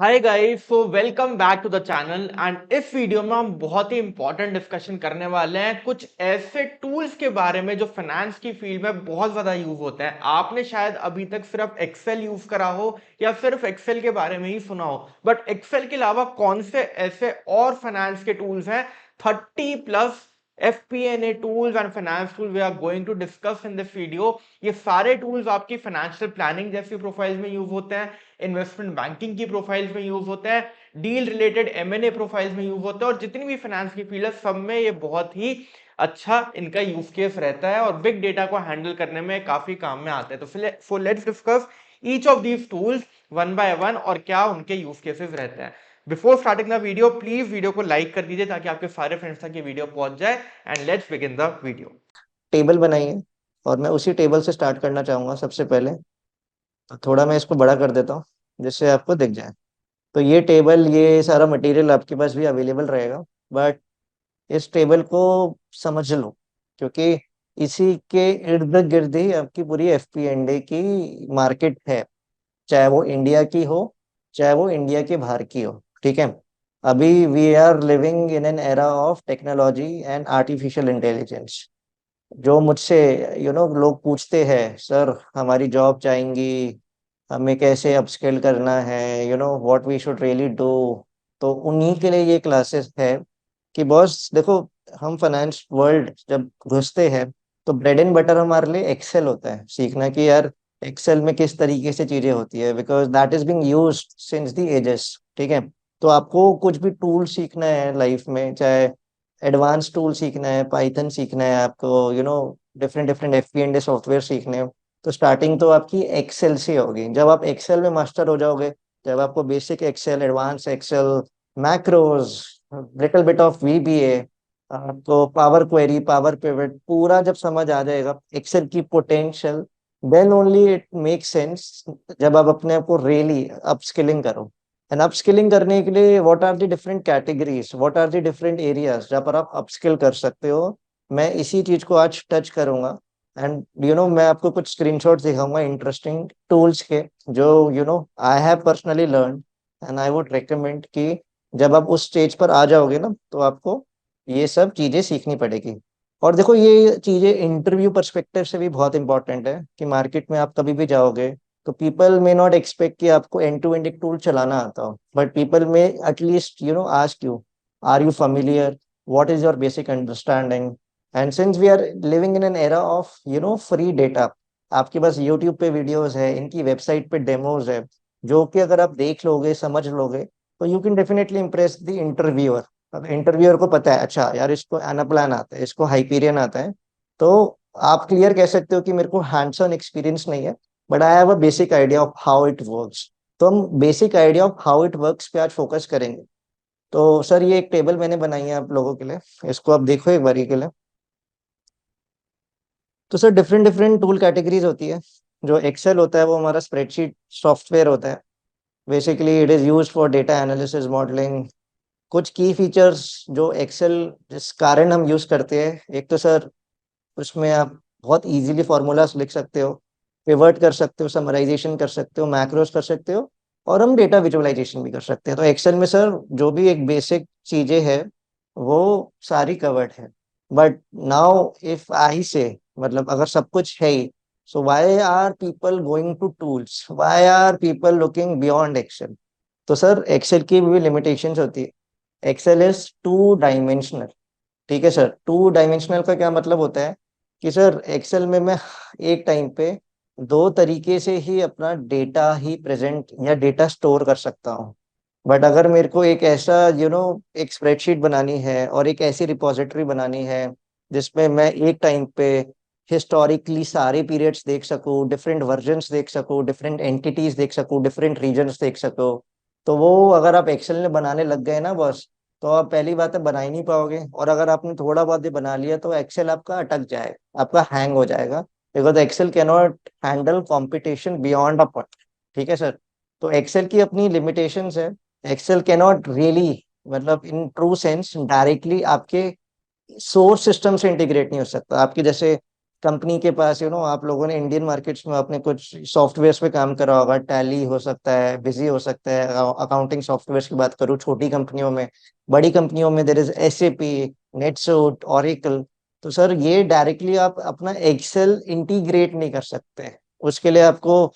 Hi guys, so welcome back to the channel. And इस video में हम बहुत ही इंपॉर्टेंट डिस्कशन करने वाले हैं कुछ ऐसे टूल्स के बारे में जो फाइनेंस की फील्ड में बहुत ज्यादा यूज होते हैं। आपने शायद अभी तक सिर्फ एक्सेल यूज करा हो या सिर्फ एक्सेल के बारे में ही सुना हो, बट एक्सेल के अलावा कौन से ऐसे और फाइनेंस के टूल्स हैं? 30+ FP&A tools and finance tools we are going to discuss in this video। ये सारे टूल्स आपकी फाइनेंशियल प्लानिंग जैसी प्रोफाइल में यूज होते हैं, इन्वेस्टमेंट बैंकिंग की प्रोफाइल्स में यूज होते हैं, डील रिलेटेड M&A प्रोफाइल्स में यूज होते हैं, और जितनी भी फाइनेंस की फील्ड है सब में ये बहुत ही अच्छा इनका यूज केस रहता है और बिग डेटा को हैंडल करने में काफी काम में आते हैं। तो so let's discuss each of these tools one by one और क्या उनके यूज केसेस रहते हैं। Before starting the video, please video को लाइक कर दीजिए ताकि आपके सारे फ्रेंड्स तक ये वीडियो पहुंच जाए। And let's begin the video. Table बनाई है और मैं उसी टेबल से स्टार्ट करना चाहूंगा सबसे पहले। तो थोड़ा मैं इसको बड़ा कर देता हूँ जिससे आपको दिख जाए। तो ये टेबल, ये सारा मटेरियल आपके पास भी अवेलेबल रहेगा, बट इस टेबल को समझ लो, क्योंकि इसी के इर्द गिर्द ही आपकी पूरी FP&A की मार्केट है, चाहे वो इंडिया की हो, चाहे वो इंडिया के बाहर की हो। ठीक है। अभी we are living in an era of technology and artificial intelligence. जो मुझसे लोग पूछते हैं, सर हमारी जॉब चाहेंगी, हमें कैसे अपस्किल करना है, what we should really do. तो उन्हीं के लिए ये क्लासेस है कि बॉस देखो, हम फाइनेंस वर्ल्ड जब घुसते हैं तो ब्रेड एंड बटर हमारे लिए एक्सेल होता है, सीखना कि यार एक्सेल में किस तरीके से चीजें होती है, because that is being used since the ages. ठीक है। तो आपको कुछ भी टूल सीखना है लाइफ में, चाहे एडवांस टूल सीखना है, पाइथन सीखना है आपको, डिफरेंट डिफरेंट FP&A सॉफ्टवेयर सीखने हैं, तो स्टार्टिंग तो आपकी एक्सेल से होगी। जब आप एक्सेल में मास्टर हो जाओगे, जब आपको basic Excel, advance Excel, macros, little bit of VBA, आपको पावर क्वेरी, पावर पिवट पूरा जब समझ आ जाएगा एक्सेल की potential, then only it make sense जब आप अपने आप को रियली अपस्किलिंग करो। एंड अपस्किलिंग करने के लिए what are the different categories, what are the different areas जहाँ पर आप अपस्किल कर सकते हो, मैं इसी चीज को आज टच करूंगा। एंड मैं आपको कुछ स्क्रीनशॉट्स दिखाऊंगा इंटरेस्टिंग टूल्स के, जो I have personally learn, and I would recommend कि जब आप उस स्टेज पर आ जाओगे ना, तो आपको ये सब चीजें सीखनी पड़ेगी। और देखो, ये चीजें इंटरव्यू पर्सपेक्टिव से भी बहुत इंपॉर्टेंट है कि मार्केट में आप कभी भी जाओगे तो पीपल मे नॉट एक्सपेक्ट कि आपको एंड टू एंड एक टूल चलाना आता हो, but people may at least ask you, are you familiar, what is your basic understanding। and since we are living in an era of free data, आपके पास YouTube पे videos है, इनकी website पे demos है, जो कि अगर आप देख लोगे, समझ लोगे, तो you can definitely impress the interviewer. अब इंटरव्यूअर को पता है, अच्छा यार इसको एनाप्लान आता है, इसको हाइपीरियन आता है, तो आप क्लियर कह सकते हो कि मेरे को हैंड्स ऑन एक्सपीरियंस नहीं है, but I have a basic idea of how it works. तो हम basic idea of how it works पे आज फोकस करेंगे। तो सर ये एक टेबल मैंने बनाई है आप लोगों के लिए, इसको आप देखो एक बारी के लिए। तो sir different different tool categories होती है। जो एक्सेल होता है वो हमारा स्प्रेडशीट सॉफ्टवेयर होता है। Basically it is use for data analysis, modelling. कुछ की फीचर्स जो एक्सेल जिस कारण हम यूज करते हैं, एक तो सर उसमें आप बहुत इजीली फॉर्मूलाज लिख सकते हो, पिवट कर सकते हो, समराइजेशन कर सकते हो, मैक्रोस कर सकते हो, और हम डेटा विजुअलाइजेशन भी कर सकते हैं। तो एक्सेल में सर जो भी एक बेसिक चीजें हैं वो सारी कवर्ड है। बट नाउ इफ आई से, मतलब अगर सब कुछ है ही, so why are people going to tools, why are people looking beyond Excel? तो सर एक्सेल की भी लिमिटेशंस होती है। Excel is two dimensional. ठीक है सर। टू डायमेंशनल का क्या मतलब होता है कि सर एक्सेल में मैं एक टाइम पे दो तरीके से ही अपना डेटा ही प्रेजेंट या डेटा स्टोर कर सकता हूँ। बट अगर मेरे को एक ऐसा एक स्प्रेडशीट बनानी है और एक ऐसी रिपोजिटरी बनानी है जिसमें मैं एक टाइम पे हिस्टोरिकली सारे पीरियड्स देख सकूँ, डिफरेंट वर्जन्स देख सकूँ, डिफरेंट एंटिटीज देख सकूँ, डिफरेंट रीजन्स देख सकूँ, तो वो अगर आप एक्सेल में बनाने लग गए ना बस, तो आप पहली बात है बना ही नहीं पाओगे। और अगर आपने थोड़ा बहुत भी बना लिया तो एक्सेल आपका अटक जाएगा, आपका हैंग हो जाएगा, because Excel can not handle competition beyond a point. ठीक है सर। तो एक्सेल की अपनी लिमिटेशंस है। एक्सेल कैन नॉट रियली, मतलब इन ट्रू सेंस डायरेक्टली आपके सोर्स सिस्टम से इंटीग्रेट नहीं हो सकता। आपके जैसे कंपनी के पास आप लोगों ने इंडियन मार्केट्स में आपने कुछ सॉफ्टवेयर पे काम करा होगा, टैली हो सकता है, बिजी हो सकता है, अकाउंटिंग सॉफ्टवेयर की बात करूँ छोटी कंपनियों में। बड़ी कंपनियों में there is SAP, NetSuite, Oracle. तो सर ये डायरेक्टली आप अपना एक्सेल इंटीग्रेट नहीं कर सकते। उसके लिए आपको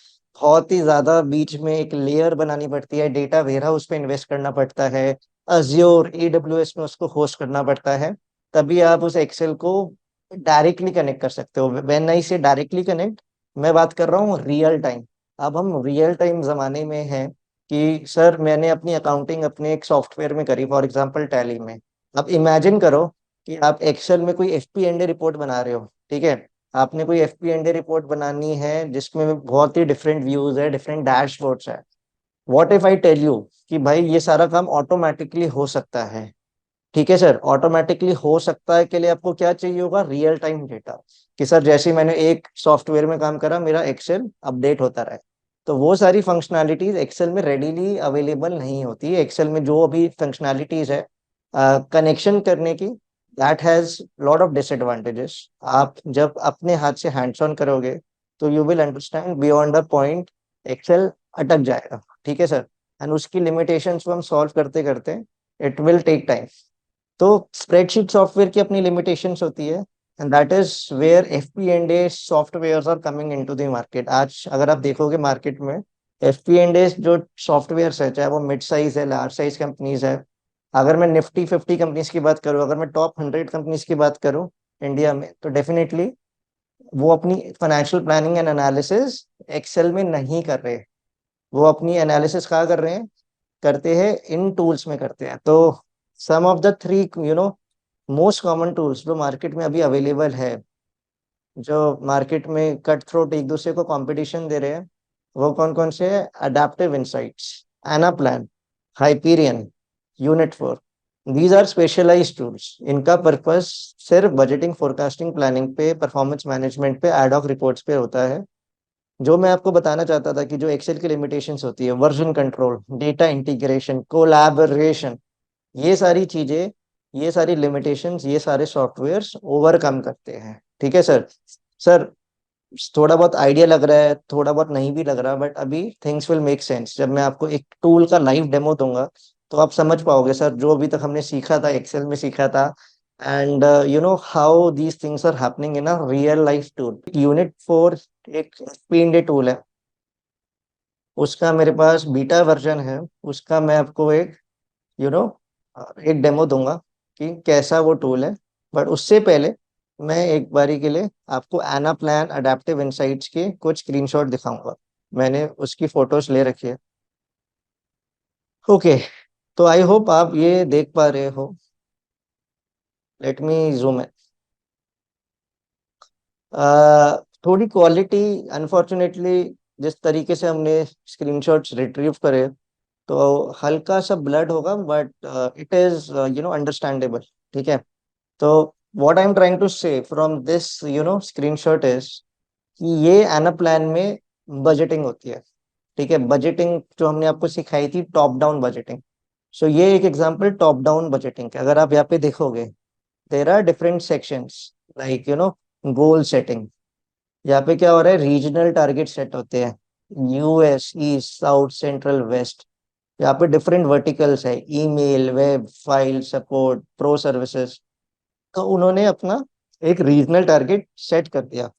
बहुत ही ज्यादा बीच में एक लेयर बनानी पड़ती है, डेटा वेयर हाउस पे इन्वेस्ट करना पड़ता है, अज्योर एडब्ल्यूएस में उसको होस्ट करना पड़ता है। तभी आप उस एक्सेल को डायरेक्टली कनेक्ट कर सकते हो। व्हेन आई से डायरेक्टली कनेक्ट, मैं बात कर रहा हूँ रियल टाइम। अब हम रियल टाइम जमाने में हैं कि सर मैंने अपनी अकाउंटिंग अपने एक सॉफ्टवेयर में करी, फॉर एग्जांपल टैली में। अब इमेजिन करो कि आप एक्सेल में कोई एफपी एंड रिपोर्ट बना रहे हो, ठीक है। आपने कोई एफपी एंड रिपोर्ट बनानी है जिसमें बहुत ही डिफरेंट व्यूज है, डिफरेंट डैशबोर्ड्स है। What if I tell you कि भाई ये सारा काम ऑटोमेटिकली हो सकता है, ठीक है सर। ऑटोमेटिकली हो सकता है के लिए आपको क्या चाहिए होगा, रियल टाइम डेटा। कि सर जैसे ही मैंने एक सॉफ्टवेयर में काम करा, मेरा एक्सेल अपडेट होता रहे। तो वो सारी फंक्शनैलिटीज एक्सेल में रेडीली अवेलेबल नहीं होती है। एक्सेल में जो अभी फंक्शनैलिटीज है कनेक्शन करने की, that has lot of disadvantages. आप जब अपने हाथ से हैंड्स ऑन करोगे तो you will understand beyond a point Excel अटक जाएगा, ठीक है सर। एंड उसकी लिमिटेशंस को हम सॉल्व करते करते इट विल टेक टाइम। तो स्प्रेडशीट सॉफ्टवेयर की अपनी लिमिटेशंस होती है, and that is where FP and A software are coming into the market. आज अगर आप देखोगे मार्केट में एफपी एंड ए जो सॉफ्टवेयर है, चाहे वो मिड साइज है, लार्ज साइज कंपनीज है। अगर मैं निफ्टी 50 कंपनीज की बात करूँ, अगर मैं टॉप 100 कंपनीज की बात करूँ इंडिया में, तो डेफिनेटली वो अपनी financial planning and analysis Excel में नहीं कर रहे। वो अपनी एनालिसिस कहाँ कर रहे हैं, करते हैं इन टूल्स में करते हैं। तो some of the three most common tools जो मार्केट में अभी अवेलेबल है, जो मार्केट में कट थ्रोट एक दूसरे को कंपटीशन दे रहे हैं, वो कौन कौन से हैं? Adaptive Insights, Anaplan, Hyperion, unit 4। These are specialised tools. इनका पर्पस सिर्फ बजटिंग, फोरकास्टिंग, प्लानिंग पे, परफॉर्मेंस मैनेजमेंट पे, एडॉक रिपोर्ट्स पे होता है। जो मैं आपको बताना चाहता था कि जो एक्सेल की लिमिटेशंस होती है, version control, data integration, collaboration, ये सारी चीजें, ये सारी लिमिटेशंस, ये सारे सॉफ्टवेयर्स ओवरकम करते हैं, ठीक है सर। सर थोड़ा बहुत आइडिया लग रहा है, थोड़ा बहुत नहीं भी लग रहा, बट अभी थिंग्स विल मेक सेंस जब मैं आपको एक टूल का लाइव डेमो दूंगा। तो आप समझ पाओगे सर जो अभी तक हमने सीखा था, एक्सेल में सीखा था, and you know how these things are happening in a real life tool. Unit 4 एक एफपी टूल है, उसका मेरे पास बीटा वर्जन है। उसका मैं आपको एक यू नो एक डेमो दूंगा कि कैसा वो टूल है। बट उससे पहले मैं एक बारी के लिए आपको एना प्लान अडेप्टिव इंसाइट्स के कुछ स्क्रीनशॉट दिखाऊंगा। मैंने उसकी फोटोज ले रखी है। ओके, तो आई होप आप ये देख पा रहे हो। Let me zoom in. थोड़ी क्वालिटी, अनफॉर्चुनेटली, जिस तरीके से हमने स्क्रीनशॉट्स रिट्रीव करे, तो हल्का सा ब्लड होगा, बट इट इज अंडरस्टैंडेबल, ठीक है। तो what I am trying to say from this screenshot is कि ये एना प्लान में बजटिंग होती है, ठीक है। बजटिंग जो हमने आपको सिखाई थी, टॉप डाउन बजटिंग। सो ये एक एग्जांपल टॉप डाउन बजटिंग का। अगर आप यहाँ पे देखोगे, there are different sections, like goal setting. यहाँ पे क्या हो रहा है, रीजनल टारगेट सेट होते हैं, US, East, South, Central, West. यहाँ पे डिफरेंट वर्टिकल्स है, email, web, file, support, pro services. तो उन्होंने अपना एक रीजनल टारगेट सेट कर दिया,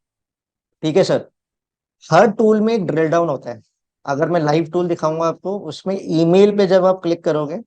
ठीक है सर। हर टूल में एक ड्रिल डाउन होता है। अगर मैं लाइव टूल दिखाऊंगा आपको, उसमें ईमेल पे जब आप क्लिक करोगे,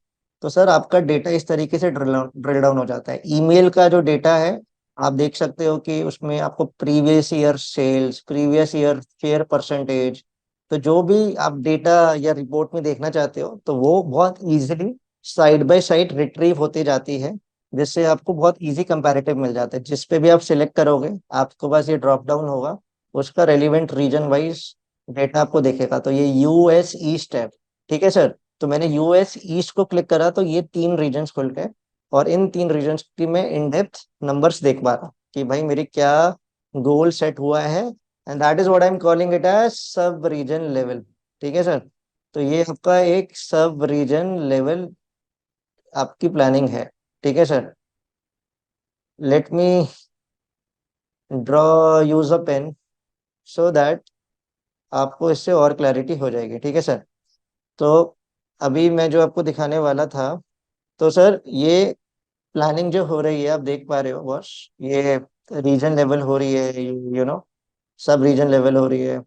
तो सर आपका डेटा इस तरीके से ड्रिल डाउन हो जाता है। ईमेल का जो डेटा है, आप देख सकते हो कि उसमें आपको previous year sales, previous year share percentage, तो जो भी आप डेटा या रिपोर्ट में देखना चाहते हो, तो वो बहुत easily side by side retrieve होती जाती है, जिससे आपको बहुत इजी कंपैरेटिव मिल जाता है। जिस पे भी आप सिलेक्ट करोगे, आपके पास ये ड्रॉप डाउन होगा, उसका रेलिवेंट रीजन वाइज डेटा आपको देखेगा। तो ये यूएस ईस्ट है, ठीक है सर। तो मैंने यूएस ईस्ट को क्लिक करा तो ये 3 रीजन्स खुल गए, और इन 3 रीजन्स की मैं इन डेप्थ नंबर्स देख पा रहा कि भाई मेरी क्या गोल सेट हुआ है। And that is what I am calling it as sub region level, ठीक है सर। तो ये आपका एक सब रीजन लेवल आपकी प्लानिंग है, ठीक है sir. Let me draw use a pen so that आपको इससे और क्लैरिटी हो जाएगी, ठीक है सर। तो अभी मैं जो आपको दिखाने वाला था, तो सर ये प्लानिंग जो हो रही है आप देख पा रहे हो बॉस, ये रीजन लेवल हो रही है, सब रीजन लेवल हो रही है।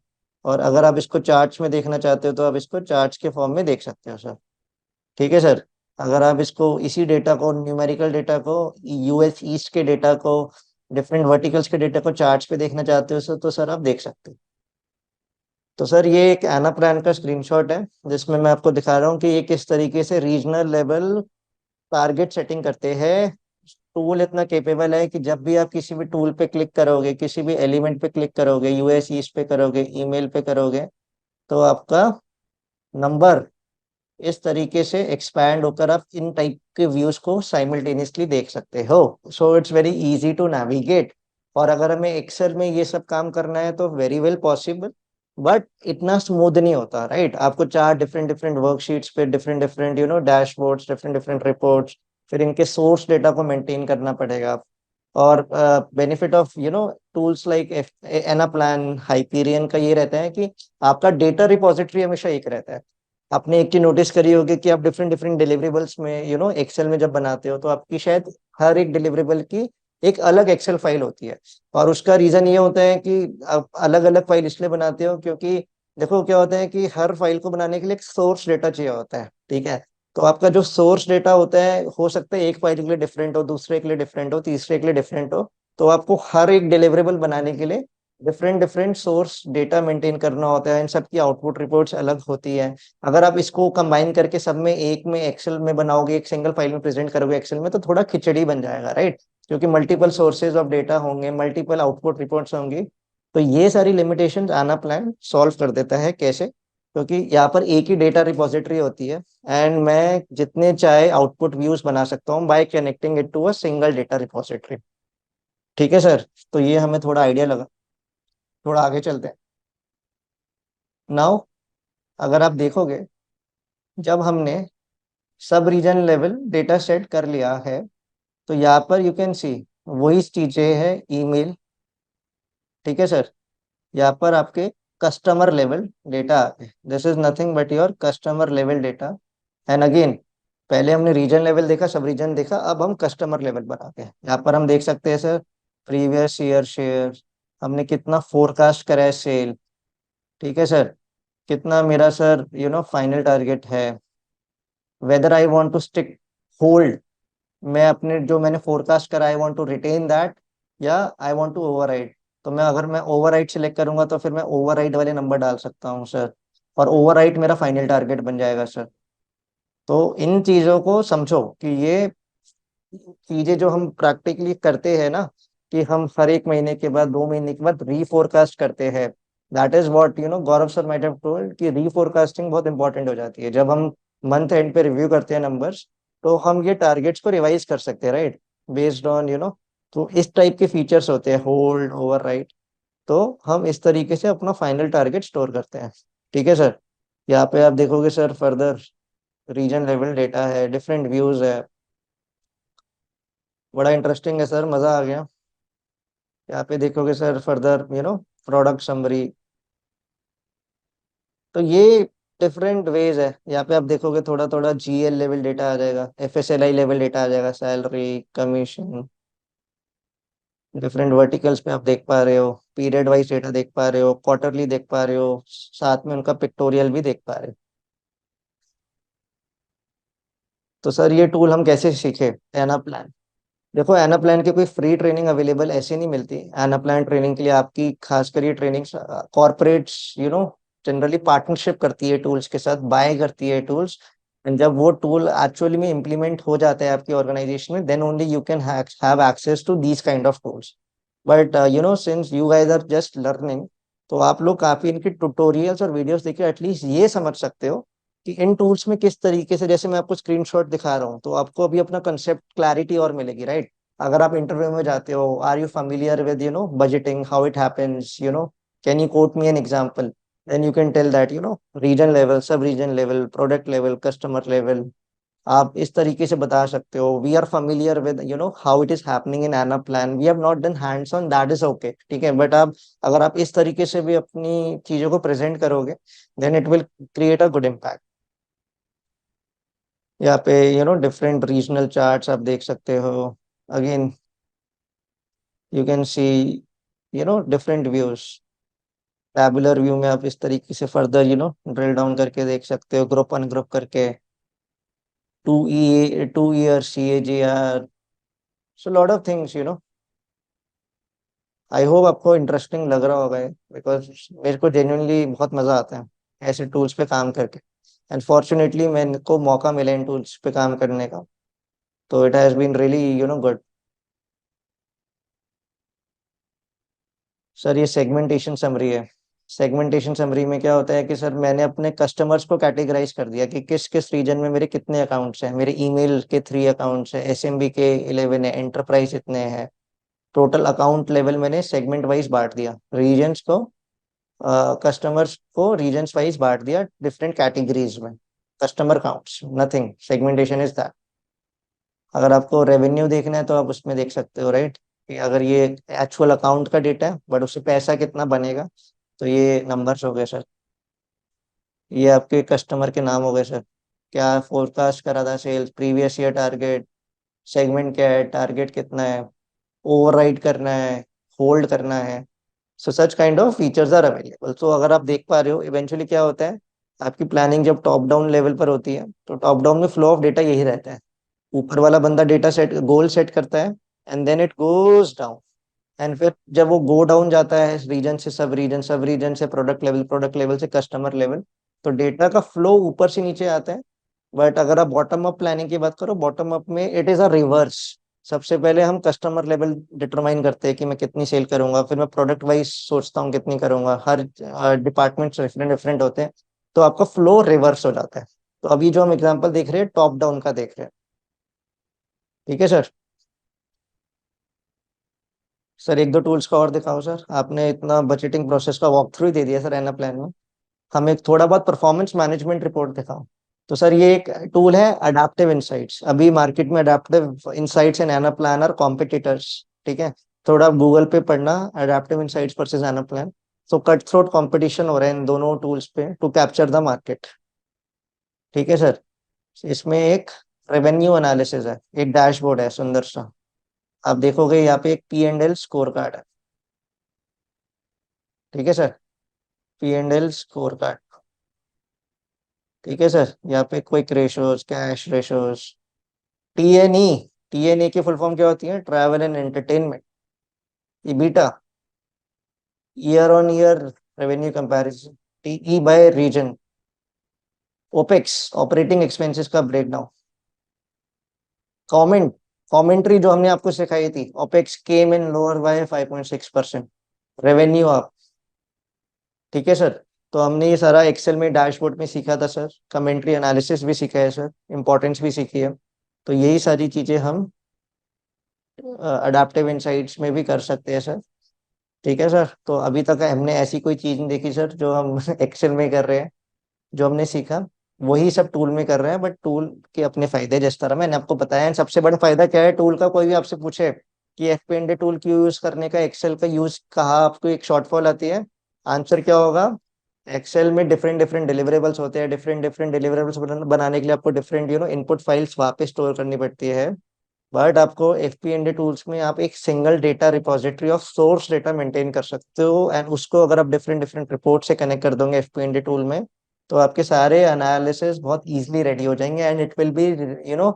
और अगर आप इसको चार्ट्स में देखना चाहते हो तो आप इसको चार्ट्स के फॉर्म में देख सकते हो सर, ठीक है सर। अगर आप इसको इसी डेटा को, न्यूमेरिकल डेटा को, यूएस ईस्ट के डेटा को, डिफरेंट वर्टिकल्स के डेटा को चार्ट्स पे देखना चाहते हो सर, तो सर आप देख सकते हो। तो सर ये एक एना प्लान का स्क्रीनशॉट है जिसमें मैं आपको दिखा रहा हूँ कि ये किस तरीके से रीजनल लेवल टारगेट सेटिंग करते हैं। टूल इतना केपेबल है कि जब भी आप किसी भी टूल पे क्लिक करोगे, किसी भी एलिमेंट पे क्लिक करोगे, यूएस ईस्ट पे करोगे, ईमेल पे करोगे, तो आपका नंबर इस तरीके से एक्सपैंड होकर आप इन टाइप के व्यूज को साइमल्टेनियसली देख सकते हो। So it's very easy to navigate. और अगर हमें एक्सेल में ये सब काम करना है तो वेरी वेल पॉसिबल, बट इतना स्मूथ नहीं होता, राइट। आपको चार डिफरेंट डिफरेंट वर्कशीट्स पे different different dashboards, different different reports, फिर इनके सोर्स डेटा को मेंटेन करना पड़ेगा। और benefit of tools like Anaplan, Hyperion का ये रहता है कि आपका डेटा रिपोजिटरी हमेशा एक रहता है। आपने एक चीज नोटिस करी होगी कि आप डिफरेंट डिफरेंट डिलीवरेबल्स में एक्सेल में जब बनाते हो तो आपकी शायद हर एक डिलीवरेबल की एक अलग एक्सेल फाइल होती है। और उसका रीजन ये होता है कि आप अलग अलग फाइल इसलिए बनाते हो क्योंकि देखो क्या होता है कि हर फाइल को बनाने के लिए एक सोर्स डेटा चाहिए होता है, ठीक है। तो आपका जो सोर्स डेटा होता है हो सकता है एक फाइल के लिए डिफरेंट हो, दूसरे के लिए डिफरेंट हो, तीसरे के लिए डिफरेंट हो। तो आपको हर एक डिलीवरेबल बनाने के लिए different different source data maintain करना होता है, इन सब की आउटपुट रिपोर्ट्स अलग होती है। अगर आप इसको कंबाइन करके सब में एक में एक्सेल में बनाओगे, एक सिंगल फाइल में प्रेजेंट करोगे एक्सेल में, तो थोड़ा खिचड़ी बन जाएगा, राइट। क्योंकि मल्टीपल सोर्सेज ऑफ डेटा होंगे, मल्टीपल आउटपुट रिपोर्ट्स होंगी। तो ये सारी लिमिटेशंस आना प्लान सॉल्व कर देता है। कैसे? क्योंकि यहाँ पर एक ही डेटा रिपोजिटरी होती है एंड मैं जितने चाहे आउटपुट व्यूज बना सकता हूँ by connecting it to a single data repository, ठीक है सर। तो ये हमें थोड़ा आइडिया लगा। थोड़ा आगे चलते हैं। नाउ अगर आप देखोगे, जब हमने सब रीजन लेवल डेटा सेट कर लिया है तो यहाँ पर यू कैन सी वही चीजें है, ईमेल, ठीक है सर। यहाँ पर आपके कस्टमर लेवल डेटा आते हैं, this is nothing but your customer level data. And again, पहले हमने रीजन लेवल देखा, सब रीजन देखा, अब हम कस्टमर लेवल बनाते हैं। यहाँ पर हम देख सकते हैं सर, प्रीवियस ईयर शेयर, हमने कितना फोरकास्ट करा है सेल, ठीक है सर। कितना मेरा सर फाइनल टारगेट है, whether I want to stick hold, मैं अपने जो मैंने फोरकास्ट करा I want to retain that, या आई वांट टू ओवरराइड। तो मैं अगर मैं ओवरराइड सिलेक्ट करूंगा तो फिर मैं ओवरराइड वाले नंबर डाल सकता हूँ सर, और ओवरराइड मेरा फाइनल टारगेट बन जाएगा सर। तो इन चीजों को समझो कि ये चीजें जो हम प्रैक्टिकली करते हैं ना, कि हम हर एक महीने के बाद, 2 महीने के बाद रीफोरकास्ट करते हैं। That is what Gaurav sir might have told कि रीफोरकास्टिंग बहुत इंपॉर्टेंट हो जाती है। जब हम मंथ एंड पे रिव्यू करते हैं नंबर्स, तो हम ये टारगेट्स को रिवाइज कर सकते हैं, राइट, बेस्ड ऑन तो इस टाइप के फीचर्स होते हैं, होल्ड, ओवरराइट। तो हम इस तरीके से अपना फाइनल टारगेट स्टोर करते हैं, ठीक है सर। यहाँ पे आप देखोगे sir, further region level data है, डिफरेंट व्यूज है, बड़ा इंटरेस्टिंग है सर, मजा आ गया। यहाँ पे देखोगे सर फर्दर प्रोडक्ट समरी। तो ये डिफरेंट वेज है। यहाँ पे आप देखोगे थोड़ा थोड़ा जीएल लेवल डेटा आ जाएगा, एफएसएलआई लेवल डेटा आ जाएगा, सैलरी, कमीशन, डिफरेंट वर्टिकल्स पे आप देख पा रहे हो, पीरियड वाइज डेटा देख पा रहे हो, क्वार्टरली देख पा रहे हो, साथ में उनका पिक्टोरियल भी देख पा रहे हो। तो सर ये टूल हम कैसे सीखे? एना प्लान। देखो, एना प्लान की कोई फ्री ट्रेनिंग अवेलेबल ऐसे नहीं मिलती। एना प्लान ट्रेनिंग के लिए आपकी खासकर ये ट्रेनिंग कॉर्पोरेट्स जनरली पार्टनरशिप करती है टूल्स के साथ, बाय करती है टूल्स। एंड जब वो टूल एक्चुअली में इम्प्लीमेंट हो जाता है आपकी ऑर्गेनाइजेशन में, then only you can have access to these kind of tools. But since you guys are just learning, तो आप लोग काफी इनके ट्यूटोरियल्स और वीडियोस देखकर एटलीस्ट ये समझ सकते हो कि इन टूल्स में किस तरीके से, जैसे मैं आपको स्क्रीनशॉट दिखा रहा हूँ, तो आपको अभी अपना कंसेप्ट क्लैरिटी और मिलेगी, राइट। अगर आप इंटरव्यू में जाते हो, are you familiar with budgeting, how it happens, can you quote me an example, then you can tell that region level, sub region level, product level, customer level, आप इस तरीके से बता सकते हो, we are familiar with how it is happening in Anaplan, we have not done hands on, that is okay, ठीक है, but आप अगर आप इस तरीके से भी अपनी चीजों को प्रेजेंट करोगे, then it will create a good impact. यहाँ पे डिफरेंट रीजनल चार्ट्स आप देख सकते हो। Again you can see different views. Tabular view में आप इस तरीके से फर्दर ड्रिल डाउन करके देख सकते हो, ग्रुप अनग्रुप करके, 2 year CAGR, so lot of things I hope आपको इंटरेस्टिंग लग रहा होगा, बिकॉज मेरे को जेन्युइनली बहुत मजा आता है ऐसे टूल्स पे काम करके। एंड फॉर्चुनेटली मेरे को मौका मिला इन टूल्स पे काम करने का, तो it has been really good. Sir ये सेगमेंटेशन समरी है। सेगमेंटेशन समरी में क्या होता है कि सर मैंने अपने कस्टमर्स को कैटेगराइज कर दिया कि किस किस रीजन में मेरे कितने अकाउंट्स हैं। मेरे ईमेल के 3 अकाउंट्स हैं, SMB के 11 है, एंटरप्राइज इतने हैं। टोटल अकाउंट लेवल मैंने सेगमेंट वाइज बांट दिया, रीजन्स को, कस्टमर्स को रीजन्स वाइज बांट दिया डिफरेंट कैटेगरीज में। Customer counts nothing, segmentation is that. अगर आपको रेवेन्यू देखना है तो आप उसमें देख सकते हो, राइट, कि अगर ये एक्चुअल अकाउंट का डेटा है बट उससे पैसा कितना बनेगा, तो ये नंबर्स हो गए सर। ये आपके कस्टमर के नाम हो गए सर। क्या फोरकास्ट करा था sales, previous year target, segment क्या है, टारगेट कितना है, ओवरराइड करना है, होल्ड करना है। So such kind of features are available. So अगर आप देख पा रहे हो, इवेंचुअली क्या होता है, आपकी प्लानिंग जब टॉप डाउन लेवल पर होती है तो टॉप डाउन में फ्लो ऑफ डेटा यही रहता है। ऊपर वाला बंदा डेटा सेट गोल सेट करता है, and then it goes down. एंड फिर जब वो गो डाउन जाता है रीजन से सब रीजन, सब रीजन से प्रोडक्ट लेवल, प्रोडक्ट लेवल से कस्टमर लेवल, तो डेटा का फ्लो ऊपर से नीचे आता है। बट अगर आप बॉटम अप प्लानिंग की बात करो, बॉटम अप में इट इज अ रिवर्स। सबसे पहले हम कस्टमर लेवल डिटरमाइन करते हैं कि मैं कितनी सेल करूंगा, फिर मैं प्रोडक्ट वाइज सोचता हूँ कितनी करूंगा, हर डिपार्टमेंट डिफरेंट डिफरेंट होते हैं, तो आपका फ्लो रिवर्स हो जाता है। तो अभी जो हम एग्जांपल देख रहे हैं टॉप डाउन का देख रहे हैं, ठीक है सर। सर एक दो टूल्स का और दिखाओ सर, आपने इतना बजटिंग प्रोसेस का वॉक थ्रू दे दिया सर एना प्लान में, हमें एक थोड़ा बहुत परफॉर्मेंस मैनेजमेंट रिपोर्ट दिखाओ। तो सर ये एक टूल है अडेप्टिव इंसाइट्स। अभी मार्केट में adaptive insights and Anaplan are competitors, ठीक है। थोड़ा गूगल पे पढ़ना, adaptive insights versus Anaplan. तो कट थ्रोट कंपटीशन हो रहा है इन दोनों टूल्स पे टू कैप्चर द मार्केट, ठीक है सर। इसमें एक रेवेन्यू एनालिसिस है, एक डैशबोर्ड है सुंदर सा। आप देखोगे यहाँ पे एक P&L स्कोर कार्ड है, ठीक है सर, P&L स्कोर कार्ड, ठीक है सर। यहाँ पे quick ratios, cash ratios, TNE। TNE की फुल फॉर्म क्या होती है, travel and entertainment. EBITDA, year on year revenue comparison. TE by region. Opex, operating expenses का ब्रेकडाउन। कमेंट, कमेंट्री जो हमने आपको सिखाई थी, opex came in lower by 5.6%, revenue up, ठीक है सर। तो हमने ये सारा एक्सेल में डैशबोर्ड में सीखा था सर, कमेंट्री एनालिसिस भी सीखा है सर, इंपॉर्टेंस भी सीखी है। तो यही सारी चीजें हम अडेप्टिव इनसाइट्स में भी कर सकते हैं सर, ठीक है सर। तो अभी तक हमने ऐसी कोई चीज नहीं देखी सर जो हम एक्सेल में कर रहे हैं। जो हमने सीखा वही सब टूल में कर रहे हैं, बट टूल के अपने फायदे, जिस तरह मैंने आपको बताया। And सबसे बड़ा फायदा क्या है टूल का, कोई भी आपसे पूछे कि FP&A टूल क्यों यूज करने का, एक्सेल का यूज, कहाँ आपको एक शॉर्टफॉल आती है, आंसर क्या होगा, एक्सेल में डिफरेंट डिफरेंट डिलीवरेबल्स होते हैं, डिफरेंट डिफरेंट डिलीवरेबल्स बनाने के लिए आपको डिफरेंट इनपुट फाइल्स वहाँ पे स्टोर करनी पड़ती है। बट आपको FP&A टूल्स में आप एक single data repository of source data maintain कर सकते हो, एंड उसको अगर आप डिफरेंट डिफरेंट रिपोर्ट से कनेक्ट कर दोगे FP&A टूल में, तो आपके सारे एनालिसिस बहुत इजीली रेडी हो जाएंगे, and it will be you know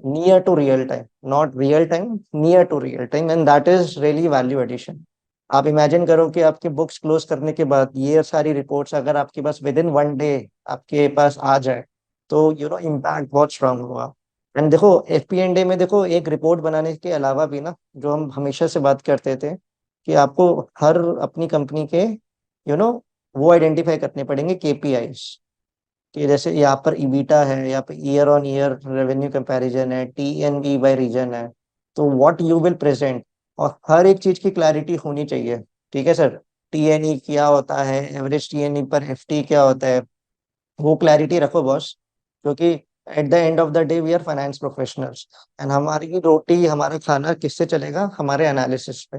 near to real time, not real time, near to real time, and that is really value addition. आप इमेजिन करो कि आपकी बुक्स क्लोज करने के बाद ये सारी रिपोर्ट्स अगर आपके पास विद इन 1 डे आपके पास आ जाए, तो इम्पैक्ट बहुत स्ट्रांग होगा। एंड देखो FP&A में देखो, एक रिपोर्ट बनाने के अलावा भी ना, जो हम हमेशा से बात करते थे कि आपको हर अपनी कंपनी के यू नो वो आइडेंटिफाई करने पड़ेंगे KPIs, कि जैसे यहाँ पर ईबीटा है, यहाँ पे year on year revenue comparison है, TNE बाय रीजन है। तो व्हाट यू विल प्रेजेंट, और हर एक चीज की क्लैरिटी होनी चाहिए, ठीक है सर। TNE क्या होता है, एवरेज TNE पर FT क्या होता है, वो क्लैरिटी रखो बॉस। क्योंकि at the end of the day we are finance professionals, and हमारी रोटी हमारा खाना किससे चलेगा, हमारे एनालिसिस पे।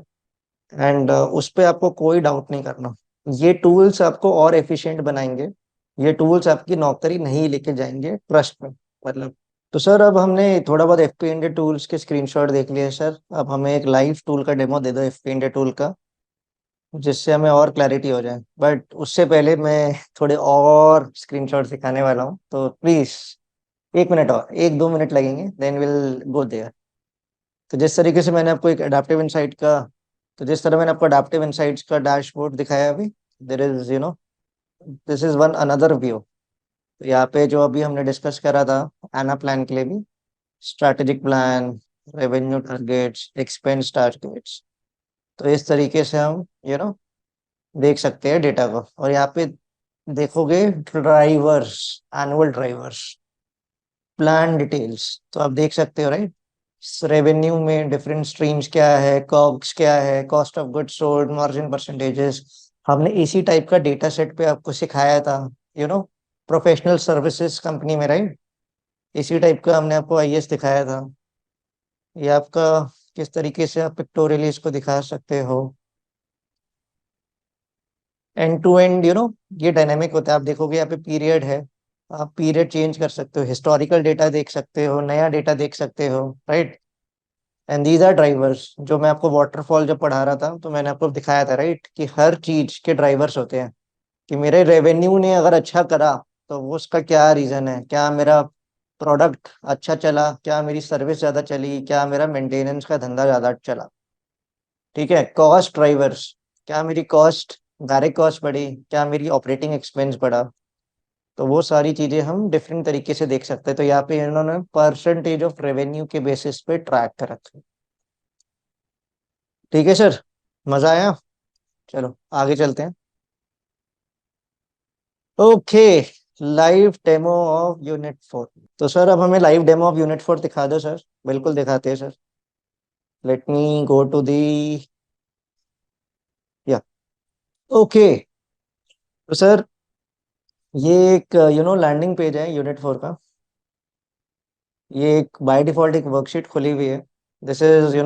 एंड उस पे आपको कोई डाउट नहीं करना। ये टूल्स आपको और एफिशिएंट बनाएंगे, ये टूल्स आपकी नौकरी नहीं लेके जाएंगे, ट्रस्ट में। मतलब तो सर अब हमने थोड़ा बहुत एफपीएनडे टूल्स के स्क्रीनशॉट देख लिए सर, अब हमें एक लाइव टूल का डेमो दे दो एफपीएनडे टूल का, जिससे हमें और क्लैरिटी हो जाए। बट उससे पहले मैं थोड़े और स्क्रीनशॉट दिखाने वाला हूँ, तो प्लीज 1 मिनट और 1-2 मिनट लगेंगे, देन विल गो देयर। तो जिस तरीके से मैंने आपको एक अडेप्टिव इनसाइट का, तो जिस तरह मैंने आपको अडेप्टिव इनसाइट्स का डैशबोर्ड दिखाया अभी, there is this is one another view. तो यहाँ पे जो अभी हमने डिस्कस करा था एना प्लान के लिए भी, strategic plan, revenue targets, expense targets, तो इस तरीके से हम देख सकते हैं डेटा को। और यहाँ पे देखोगे drivers, annual drivers, plan details, तो आप देख सकते हो राइट। रेवेन्यू में डिफरेंट स्ट्रीम्स क्या है, कॉग्स क्या है, cost of goods sold, margin percentages. हमने इसी टाइप का डेटा सेट पे आपको सिखाया था, you know professional services company में, राइट। इसी टाइप का हमने आपको आईएएस दिखाया था। ये आपका किस तरीके से आप पिक्टोरियली इसको दिखा सकते हो, एंड टू एंड, ये डायनेमिक होता है। आप देखोगे यहाँ पे पीरियड है, आप पीरियड चेंज कर सकते हो, हिस्टोरिकल डेटा देख सकते हो, नया डेटा देख सकते हो, right. And these are drivers. जो मैं आपको वाटरफॉल जब पढ़ा रहा था तो मैंने आपको दिखाया था राइट, कि हर चीज के ड्राइवर्स होते हैं। कि मेरे रेवेन्यू ने अगर अच्छा करा तो वो उसका क्या रीजन है, क्या मेरा प्रोडक्ट अच्छा चला, क्या मेरी सर्विस ज्यादा चली, क्या मेरा मेंटेनेंस का धंधा ज्यादा चला। ठीक है, कॉस्ट ड्राइवर्स, क्या मेरी कॉस्ट, डायरेक्ट कॉस्ट बढ़ी, क्या मेरी ऑपरेटिंग एक्सपेंस बढ़ा। तो वो सारी चीजें हम डिफरेंट तरीके से देख सकते हैं। तो यहाँ पे इन्होंने परसेंटेज ऑफ रेवेन्यू के बेसिस पे ट्रैक कर रखा है। ठीक है सर, मजा आया। चलो आगे चलते हैं। Okay, live demo of unit 4। तो सर अब हमें लाइव डेमो ऑफ यूनिट 4 दिखा दो सर। बिल्कुल दिखाते हैं sir. Let me go to the, yeah, okay. तो सर ये एक लैंडिंग पेज है यूनिट 4 का। ये एक बाय डिफॉल्ट एक वर्कशीट खुली हुई है। This is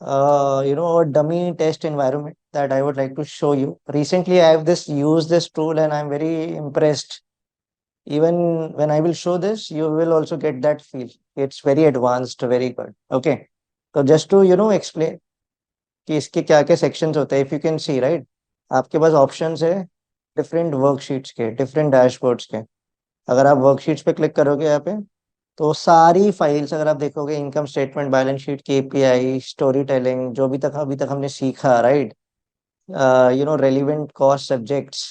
a dummy test environment that I would like to show you. Recently, I have used this tool and I'm very impressed. Even when I will show this, you will also get that feel. It's very advanced, very good. Okay. So just to explain कि इसके क्या क्या sections होते हैं, if you can see right, आपके पास options है different worksheets के, different dashboards के। अगर आप worksheets पे click करोगे यहाँ पे, तो सारी फाइल्स अगर आप देखोगे, income statement, balance sheet, KPI, story telling, जो भी तक अभी तक हमने सीखा राइट, रेलिवेंट कॉस्ट सब्जेक्ट्स,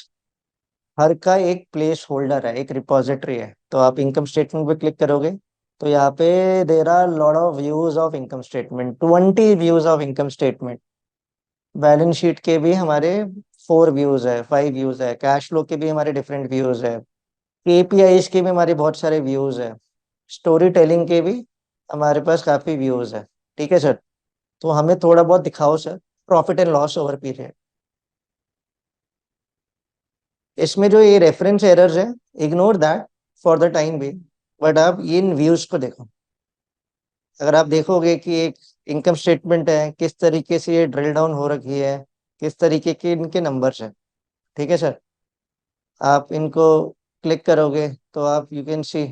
हर का एक प्लेस होल्डर है, एक रिपोजिटरी है। तो आप इनकम स्टेटमेंट पे क्लिक करोगे तो यहाँ पे there are lot of views of income statement, 20 views of income statement. Balance sheet के भी हमारे 4 व्यूज है, 5 व्यूज है, कैश फ्लो के भी हमारे डिफरेंट व्यूज है, केपीआईज के भी हमारे बहुत सारे व्यूज है, स्टोरी टेलिंग के भी हमारे पास काफी व्यूज है। ठीक है सर, तो हमें थोड़ा बहुत दिखाओ sir, profit and loss over period. इसमें जो ये रेफरेंस एरर्स है, ignore that for the time भी, बट आप इन व्यूज को देखो। अगर आप देखोगे कि एक इनकम स्टेटमेंट है, किस तरीके से ये ड्रिल डाउन हो रखी है, किस तरीके के इनके नंबर्स हैं। ठीक है सर, आप इनको क्लिक करोगे तो आप यू कैन सी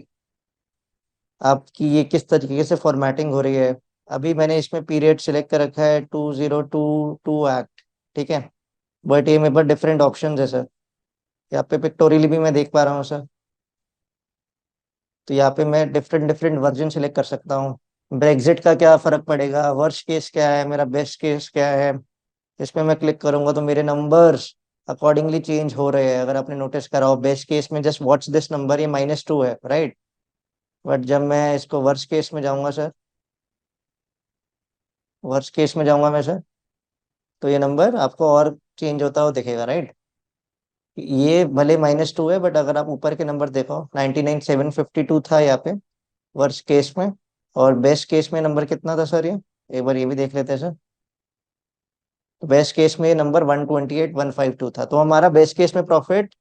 आपकी ये किस तरीके से फॉर्मेटिंग हो रही है। अभी मैंने इसमें पीरियड सिलेक्ट कर रखा है 2022 एक्ट। ठीक है, बट ये मेरे पास डिफरेंट ऑप्शन है सर। यहाँ पे पिक्टोरियली भी मैं देख पा रहा हूँ सर। तो यहाँ पे मैं डिफरेंट डिफरेंट वर्जन सिलेक्ट कर सकता हूँ। ब्रेग्जिट का क्या फर्क पड़ेगा, वर्स्ट केस क्या है, मेरा बेस्ट केस क्या है। इसमें मैं क्लिक करूंगा तो मेरे नंबर्स अकॉर्डिंगली चेंज हो रहे हैं। अगर आपने नोटिस करा हो, बेस्ट केस में जस्ट वॉच दिस नंबर, ये -2 है राइट। बट जब मैं इसको वर्स्ट केस में जाऊंगा सर, वर्स्ट केस में जाऊंगा मैं सर, तो ये नंबर आपको और चेंज होता हुआ दिखेगा राइट। ये भले -2 है, बट अगर आप ऊपर के नंबर देखो, 99,752 था यहाँ पे वर्स्ट केस में। और बेस्ट केस में नंबर कितना था सर, ये एक बार ये भी देख लेते हैं सर। तो बेस्ट केस में नंबर 128,152 था। तो हमारा बेस्ट केस में प्रॉफिट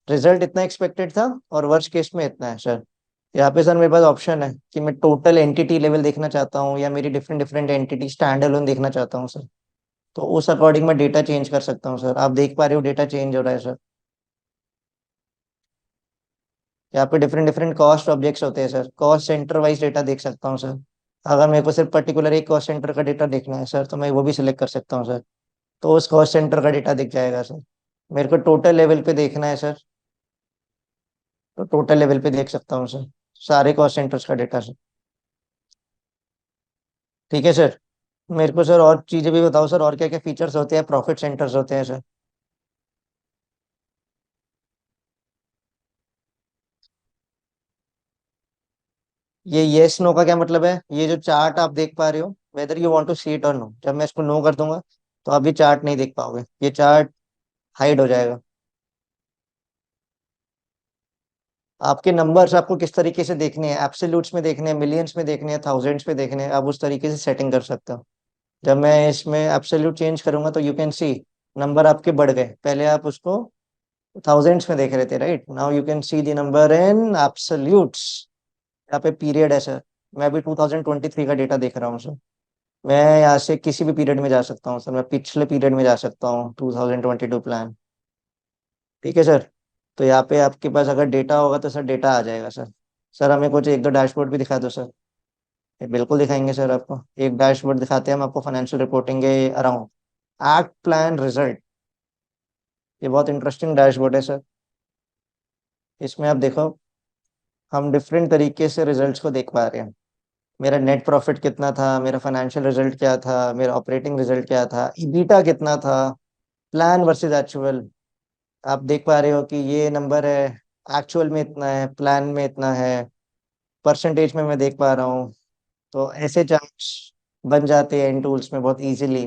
रिजल्ट इतना एक्सपेक्टेड था और वर्स्ट केस में इतना है सर। यहाँ पे सर मेरे पास ऑप्शन है कि मैं टोटल एंटिटी लेवल देखना चाहता हूँ या मेरी different different entity stand alone देखना चाहता हूँ सर। तो उस अकॉर्डिंग मैं डेटा चेंज कर सकता हूँ सर। आप देख पा रहे हो डेटा चेंज हो रहा है सर। यहाँ पे डिफरेंट डिफरेंट कॉस्ट ऑब्जेक्ट्स होते हैं sir. Cost centre wise data देख सकता हूँ सर। अगर मेरे को सिर्फ पर्टिकुलर एक कॉस्ट सेंटर का डेटा देखना है सर तो मैं वो भी सिलेक्ट कर सकता हूँ सर। तो उस कॉस्ट सेंटर का डेटा दिख जाएगा सर। मेरे को टोटल लेवल पे देखना है सर तो टोटल लेवल पे देख सकता हूँ सर, सारे कॉस्ट सेंटर्स का डेटा सर। ठीक है सर। मेरे को सर और चीजें भी बताओ सर, और क्या क्या फीचर्स होते हैं, प्रॉफिट सेंटर्स होते हैं सर। ये येस नो का क्या मतलब है? ये जो चार्ट आप देख पा रहे हो, whether you want to see it और नो, जब मैं इसको नो कर दूंगा तो आप ये चार्ट नहीं देख पाओगे, ये चार्ट हाइड हो जाएगा। आपके नंबर्स आपको किस तरीके से देखने हैं, एब्सोल्यूट्स में देखने हैं, मिलियंस में देखने हैं, थाउजेंड्स में देखने हैं, आप उस तरीके से सेटिंग कर सकते हो। जब मैं इसमें एब्सोल्यूट चेंज करूंगा तो यू कैन सी नंबर आपके बढ़ गए। पहले आप उसको थाउजेंड्स में देख रहे थे, right? Now you can see the number in absolutes. यहाँ पे पीरियड है सर। मैं अभी 2023 का डेटा देख रहा हूँ सर। मैं यहाँ से किसी भी पीरियड में जा सकता हूँ सर। मैं पिछले पीरियड में जा सकता हूँ, 2022 प्लान। ठीक है सर। तो यहाँ पे आपके पास अगर डेटा होगा तो सर डेटा आ जाएगा सर। सर हमें कुछ एक दो डैशबोर्ड भी दिखा दो सर। ये बिल्कुल दिखाएंगे सर आपको। एक डैशबोर्ड दिखाते हैं हम आपको, फाइनेंशियल रिपोर्टिंग के अराउंड एक्ट प्लान रिजल्ट। ये बहुत इंटरेस्टिंग डैशबोर्ड है सर। इसमें आप देखो, हम डिफरेंट तरीके से रिजल्ट्स को देख पा रहे हैं। मेरा नेट प्रॉफिट कितना था, मेरा फाइनेंशियल रिजल्ट क्या था, मेरा ऑपरेटिंग रिजल्ट क्या था, ईबीटा कितना था, प्लान वर्सेस एक्चुअल। आप देख पा रहे हो कि ये नंबर है, एक्चुअल में इतना है, प्लान में इतना है, परसेंटेज में मैं देख पा रहा हूँ। तो ऐसे चार्ट्स बन जाते हैं इन टूल्स में बहुत इजीली।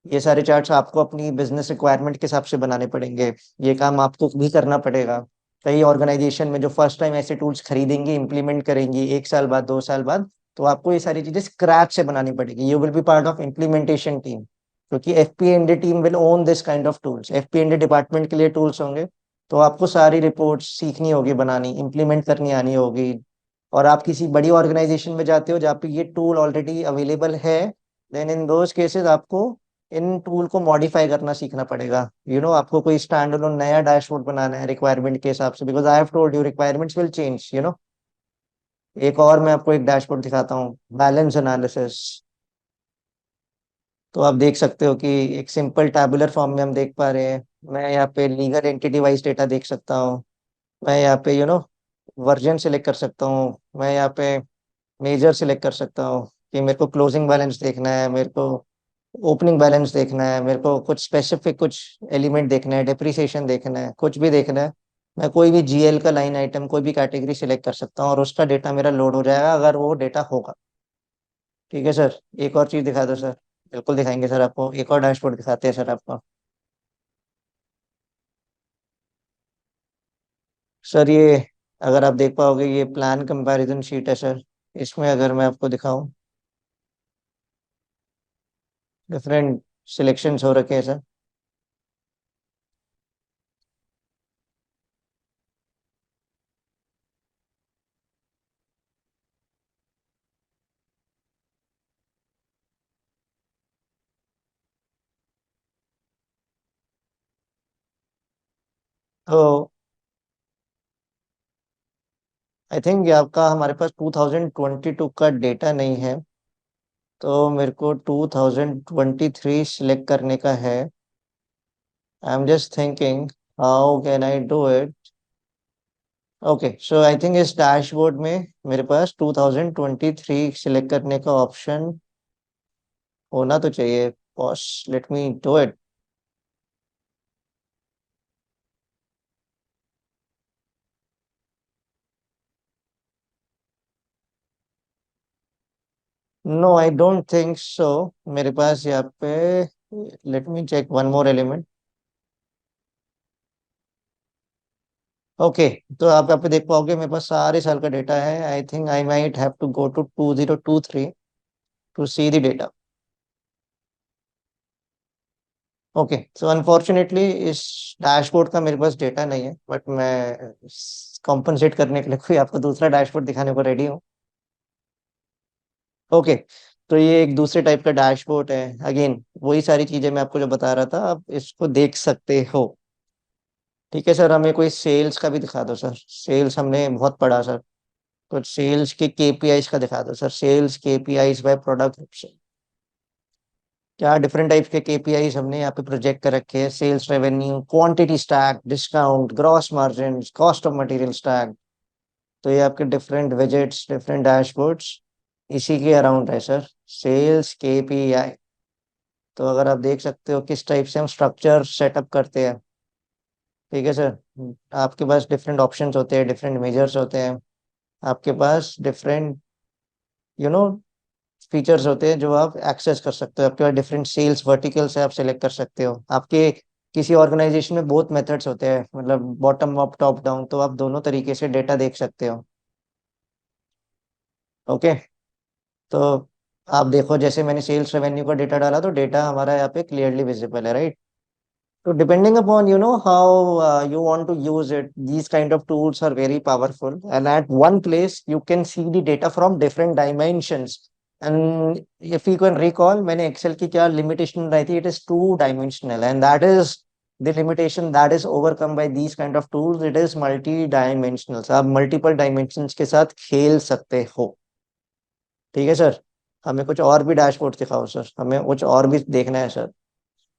ये सारे चार्ट्स आपको अपनी बिजनेस रिक्वायरमेंट के हिसाब से बनाने पड़ेंगे। ये काम आपको भी करना पड़ेगा। कई ऑर्गेनाइजेशन में जो फर्स्ट टाइम ऐसे टूल्स खरीदेंगी, इंप्लीमेंट करेंगी 1 साल बाद, 2 साल बाद, तो आपको ये सारी चीजें स्क्रैच से बनानी पड़ेगी। You will be part of implementation team, क्योंकि FPND team will own this kind of tools. FPND department के लिए टूल्स होंगे। तो आपको सारी रिपोर्ट्स सीखनी होगी बनानी, इम्प्लीमेंट करनी आनी होगी। और आप किसी बड़ी ऑर्गेनाइजेशन में जाते हो जहाँ पे ये टूल ऑलरेडी अवेलेबल है, देन इन दोज केसेस आपको इन टूल को मॉडिफाई करना सीखना पड़ेगा। आपको कोई स्टैंड अलोन नया डैशबोर्ड बनाना है रिक्वायरमेंट के हिसाब से, because I have told you requirements will change. एक और मैं आपको एक डैशबोर्ड दिखाता हूँ, बैलेंस एनालिसिस। तो आप देख सकते हो कि एक सिंपल टैबुलर फॉर्म में हम देख पा रहे हैं। मैं यहाँ पे लीगल एंटिटी वाइज डेटा देख सकता हूँ। मैं यहाँ पे वर्जन सिलेक्ट कर सकता हूँ। मैं यहाँ पे मेजर सिलेक्ट कर सकता हूँ कि मेरे को क्लोजिंग बैलेंस देखना है, मेरे को ओपनिंग बैलेंस देखना है, मेरे को कुछ स्पेसिफिक कुछ एलिमेंट देखना है, डेप्रिसिएशन देखना है, कुछ भी देखना है। मैं कोई भी जीएल का लाइन आइटम, कोई भी कैटेगरी सिलेक्ट कर सकता हूँ और उसका डेटा मेरा लोड हो जाएगा अगर वो डेटा होगा। ठीक है सर। एक और चीज दिखा दो सर। बिल्कुल दिखाएंगे सर आपको, एक और डैशबोर्ड दिखाते हैं सर आपको। सर ये, अगर आप देख पाओगे, ये प्लान कंपैरिजन शीट है सर। इसमें अगर मैं आपको दिखाऊं, डिफरेंट सिलेक्शंस हो रखे हैं सर। तो आई थिंक आपका, हमारे पास 2022 का डेटा नहीं है, तो मेरे को 2023 सिलेक्ट करने का है। I am just thinking how can I do it. Okay, so I think इस डैशबोर्ड में मेरे पास 2023 सिलेक्ट करने का ऑप्शन होना तो चाहिए। Boss, let me do it. No, I don't think so. मेरे पास यहाँ पे, let me check one more element. Okay, तो आप यहाँ पे देख पाओगे मेरे पास सारे साल का डेटा है। I think I might have to go to 2023 to see the data. Okay, so unfortunately इस डैशबोर्ड का मेरे पास डेटा नहीं है, बट मैं कॉम्पनसेट करने के लिए कोई आपको दूसरा डैशबोर्ड दिखाने को रेडी हूँ। ओके, तो ये एक दूसरे टाइप का डैशबोर्ड है। अगेन वही सारी चीजें मैं आपको जो बता रहा था, आप इसको देख सकते हो। ठीक है सर, हमें कोई सेल्स का भी दिखा दो सर। सेल्स हमने बहुत पढ़ा सर। कुछ सेल्स के केपीआईज का दिखा दो sir. Sales KPIs by product. क्या डिफरेंट टाइप के केपीआईज हमने यहाँ पे प्रोजेक्ट कर रखे हैं। Sales revenue, quantity stack, discount, gross margin, cost of material stack. तो ये आपके डिफरेंट विजेट्स, डिफरेंट डैशबोर्ड्स इसी के अराउंड है सर, सेल्स केपीआई। तो अगर आप देख सकते हो किस टाइप से हम स्ट्रक्चर सेटअप करते हैं। ठीक है सर, आपके पास डिफरेंट ऑप्शंस होते हैं, डिफरेंट मेजर्स होते हैं, आपके पास डिफरेंट यू नो फीचर्स होते हैं जो आप एक्सेस कर सकते हो। आपके पास डिफरेंट सेल्स वर्टिकल से आप सेलेक्ट कर सकते हो। आपके किसी ऑर्गेनाइजेशन में बहुत मेथड्स होते हैं, मतलब बॉटम अप, टॉप डाउन, तो आप दोनों तरीके से डेटा देख सकते हो। ओके, तो आप देखो, जैसे मैंने सेल्स रेवेन्यू का डेटा डाला तो डेटा हमारा यहाँ पे क्लियरली विजिबल है, right. So depending upon how you want to use it, these kind of tools are very powerful. And at one place you can see the data from different dimensions. And if you can recall, मैंने Excel की क्या limitation बताई थी, it is two dimensional, and that is the limitation that is overcome by these kind of tools. It is multi-dimensional. So आप multiple dimensions के साथ खेल सकते हो। ठीक है सर, हमें कुछ और भी डैशबोर्ड दिखाओ सर, हमें कुछ और भी देखना है सर।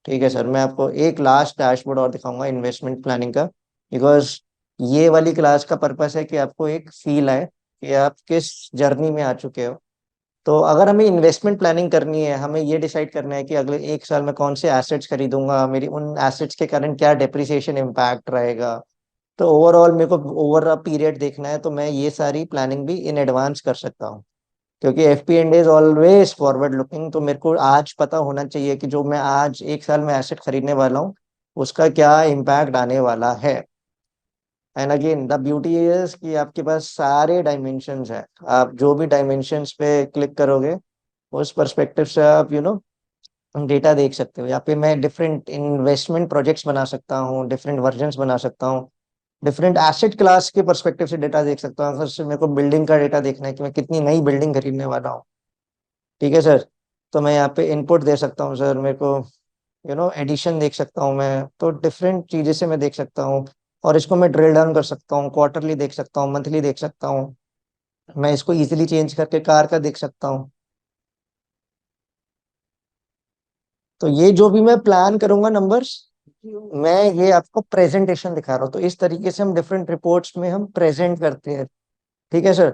ठीक है सर, मैं आपको एक लास्ट डैशबोर्ड और दिखाऊंगा इन्वेस्टमेंट प्लानिंग का, बिकॉज ये वाली क्लास का पर्पस है कि आपको एक फील आए कि आप किस जर्नी में आ चुके हो। तो अगर हमें इन्वेस्टमेंट प्लानिंग करनी है, हमें ये डिसाइड करना है कि अगले एक साल में कौन से एसेट्स खरीदूंगा, मेरी उन एसेट्स के कारण क्या डेप्रिसिएशन इम्पैक्ट रहेगा। तो ओवरऑल मेरे को ओवर अ पीरियड देखना है, तो मैं ये सारी प्लानिंग भी इन एडवांस कर सकता हूँ। क्योंकि FP&A is always forward looking, तो मेरे को आज पता होना चाहिए कि जो मैं आज एक साल में एसेट खरीदने वाला हूँ उसका क्या इम्पैक्ट आने वाला है। And again the beauty is कि आपके पास सारे डायमेंशंस है। आप जो भी डायमेंशंस पे क्लिक करोगे उस पर्सपेक्टिव से आप डेटा देख सकते हो। यहाँ पे मैं डिफरेंट इन्वेस्टमेंट प्रोजेक्ट्स बना सकता हूँ, डिफरेंट वर्जन्स बना सकता हूँ, डिफरेंट एसेट क्लास के पर्सपेक्टिव से डेटा देख सकता हूँ। अगर से मेरे को बिल्डिंग का डेटा देखना है कि मैं कितनी नई बिल्डिंग खरीदने वाला हूँ, ठीक है सर, तो मैं यहाँ पे इनपुट दे सकता हूँ सर। मेरे को एडिशन देख सकता हूँ मैं, तो डिफरेंट चीजें से मैं देख सकता हूँ। और इसको मैं ड्रिल डाउन कर सकता हूँ, क्वार्टरली देख सकता हूँ, मंथली देख सकता हूँ। मैं इसको इजीली चेंज करके कार का देख सकता हूँ। तो ये जो भी मैं प्लान करूंगा नंबर्स, मैं ये आपको प्रेजेंटेशन दिखा रहा हूँ। तो इस तरीके से हम डिफरेंट रिपोर्ट्स में हम प्रेजेंट करते हैं। ठीक है सर।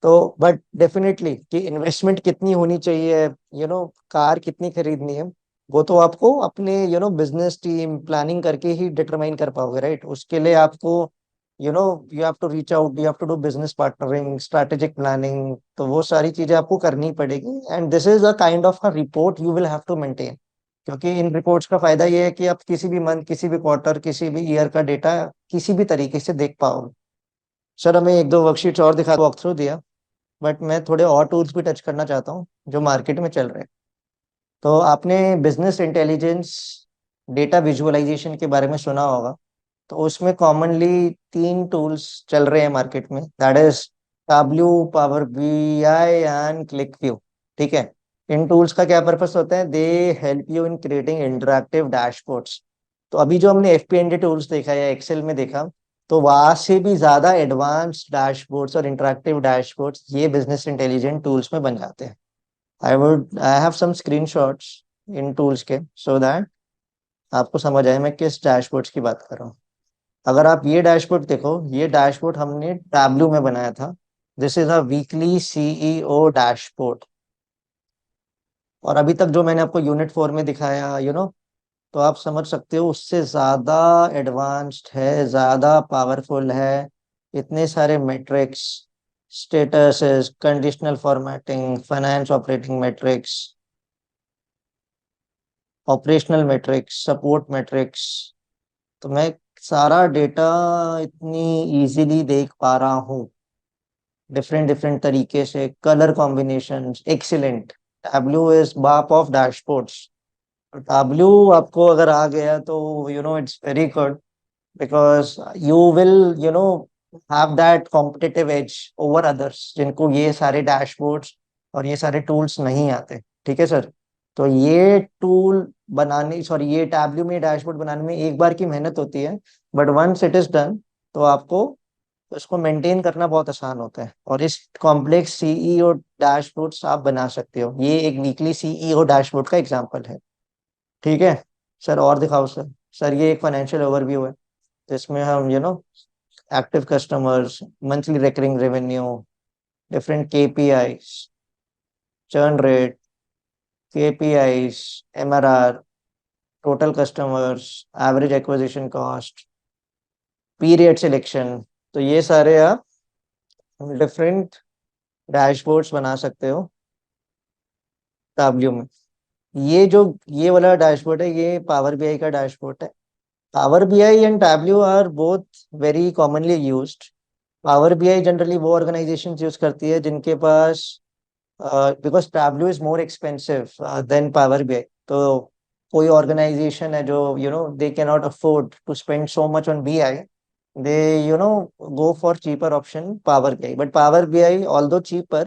तो बट डेफिनेटली कि इन्वेस्टमेंट कितनी होनी चाहिए, कार कितनी खरीदनी है, वो तो आपको अपने बिजनेस टीम प्लानिंग करके ही डिटरमाइन कर पाओगे, राइट। उसके लिए आपको you have to reach out, you have to do business partnering, strategic planning, तो वो सारी चीजें आपको करनी पड़ेगी। And this is a kind of a report you will have to maintain. क्योंकि इन रिपोर्ट्स का फायदा ये है कि आप किसी भी मंथ, किसी भी क्वार्टर, किसी भी ईयर का डेटा किसी भी तरीके से देख पाओगे। सर हमें एक दो वर्कशीट्स और दिखा, वॉक थ्रू दिया, बट मैं थोड़े और टूल्स भी टच करना चाहता हूँ जो मार्केट में चल रहे हैं। तो आपने बिजनेस इंटेलिजेंस, डेटा विजुअलाइजेशन के बारे में सुना होगा। तो उसमें कॉमनली तीन टूल्स चल रहे हैं मार्केट में, that is Tableau, power BI and click view. ठीक है, इन टूल्स का क्या पर्पस होता है, they help you in creating interactive dashboards. तो अभी जो हमने FP&A टूल्स देखा या एक्सेल में देखा, तो वहां से भी ज्यादा एडवांस डैशबोर्ड्स और इंटरैक्टिव डैशबोर्ड्स ये बिजनेस इंटेलिजेंट टूल्स में बन जाते हैं। आई हैव सम स्क्रीनशॉट्स इन टूल्स के, सो दैट आपको समझ आए मैं किस डैशबोर्ड्स की बात कर रहा हूँ। अगर आप ये डैशबोर्ड देखो, ये डैशबोर्ड हमने टैब्लू में बनाया था। This is a weekly CEO dashboard. और अभी तक जो मैंने आपको यूनिट 4 में दिखाया, तो आप समझ सकते हो उससे ज्यादा एडवांस्ड है, ज्यादा पावरफुल है। इतने सारे matrix, status, conditional formatting, finance operating matrix, operational matrix, support matrix. तो मैं सारा डेटा इतनी इजीली देख पा रहा हूँ, डिफरेंट डिफरेंट तरीके से, colour combination excellent. Tableau is बाप ऑफ डैशबोर्ड्स। टैब्लू आपको अगर आ गया तो it's very good, because you will have that competitive as over others जिनको ये सारे डैशबोर्ड्स और ये सारे टूल्स नहीं आते। ठीक है सर। तो ये टूल बनाने, सॉरी, ये टैब्ल्यू में डैशबोर्ड बनाने में एक बार की मेहनत होती है, but once it is done तो आपको उसको मेंटेन करना बहुत आसान होता है, और इस कॉम्प्लेक्स सीईओ डैशबोर्ड्स आप बना सकते हो। ये एक वीकली सीईओ डैशबोर्ड का एग्जांपल है। ठीक है सर, और दिखाओ सर। सर ये एक फाइनेंशियल ओवरव्यू है जिसमें हम active customers, monthly recurring revenue, different KPIs, churn rate, KPIs, MRR, total customers, average acquisition cost, period selection। तो ये सारे आप डिफरेंट डैशबोर्ड्स बना सकते हो Tableau में। ये वाला डैशबोर्ड है, ये पावर बीआई का डैशबोर्ड है। Power BI and Tableau are both very commonly used. Power BI generally वो ऑर्गेनाइजेशन यूज करती है जिनके पास, because Tableau is more expensive than Power BI. तो कोई ऑर्गेनाइजेशन है जो they can not afford to spend so much on BI, they go for cheaper option Power BI. But Power BI, although cheaper,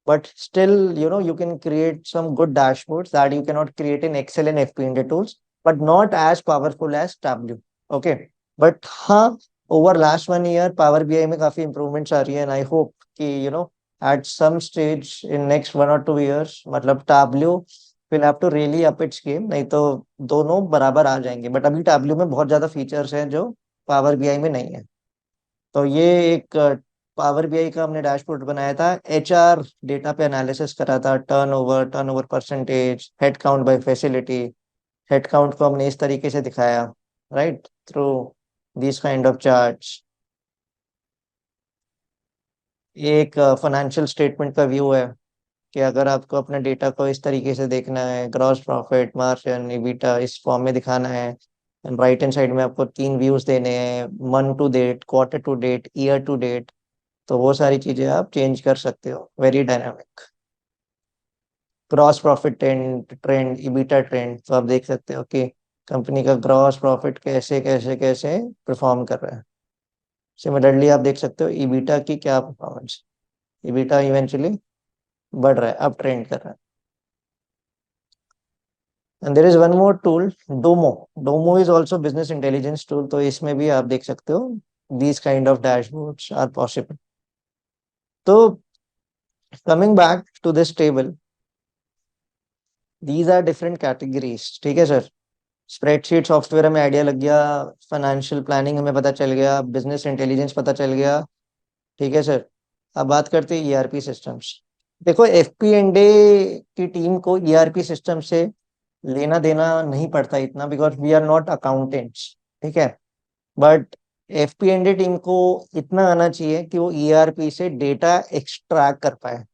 but still you can create some good dashboards that you cannot create in Excel and FP&A tools, but not as powerful as Tableau. Okay, but हाँ, over last 1 year Power BI में काफी improvements आ रही है, and I hope कि at some stage in next 1 or 2 years मतलब Tableau will have to really up its game, नहीं तो दोनों बराबर आ जाएंगे। बट अभी Tableau में बहुत ज्यादा फीचर्स हैं जो पावर बीआई में नहीं है। तो ये एक पावर बीआई का हमने डैशबोर्ड बनाया था, एचआर डेटा पे एनालिसिस करा था, turnover percentage, head count by facility. Head count को हमने इस तरीके से दिखाया, right, through this kind of charts. ये एक फाइनेंशियल स्टेटमेंट का व्यू है कि अगर आपको अपने डेटा को इस तरीके से देखना है, ग्रॉस प्रॉफिट, मार्जिन, इबिटा इस फॉर्म में दिखाना है, राइट हैंड साइड में आपको 3 व्यूज देने हैं, month to date, quarter to date, year to date. तो वो सारी चीजें आप चेंज कर सकते हो, very dynamic. Gross profit trend trend EBITDA trend, तो आप देख सकते हो कि कंपनी का ग्रॉस प्रॉफिट कैसे कैसे कैसे परफॉर्म कर रहा है। सिमिलरली आप देख सकते हो इबिटा की क्या परफॉर्मेंस। इबिटा इवेंचुअली बढ़ रहा है, अब ट्रेंड कर रहा है। And there is one more tool, Domo. Domo is also business intelligence tool. तो इसमें भी आप देख सकते हो these kind of dashboards are possible. तो coming back to this table, these are different categories. ठीक है सर। स्प्रेडशीट सॉफ्टवेयर हमें आइडिया लग गया, फाइनेंशियल प्लानिंग हमें पता चल गया, बिजनेस इंटेलिजेंस पता चल गया। ठीक है सर। अब बात करते हैं ईआरपी सिस्टम्स। देखो, एफपी एंड ए की टीम को ईआरपी सिस्टम से लेना देना नहीं पड़ता इतना, because we are not accountants. ठीक है। But FP and A team को इतना आना चाहिए कि वो ईआरपी से डेटा एक्सट्रैक्ट कर पाए।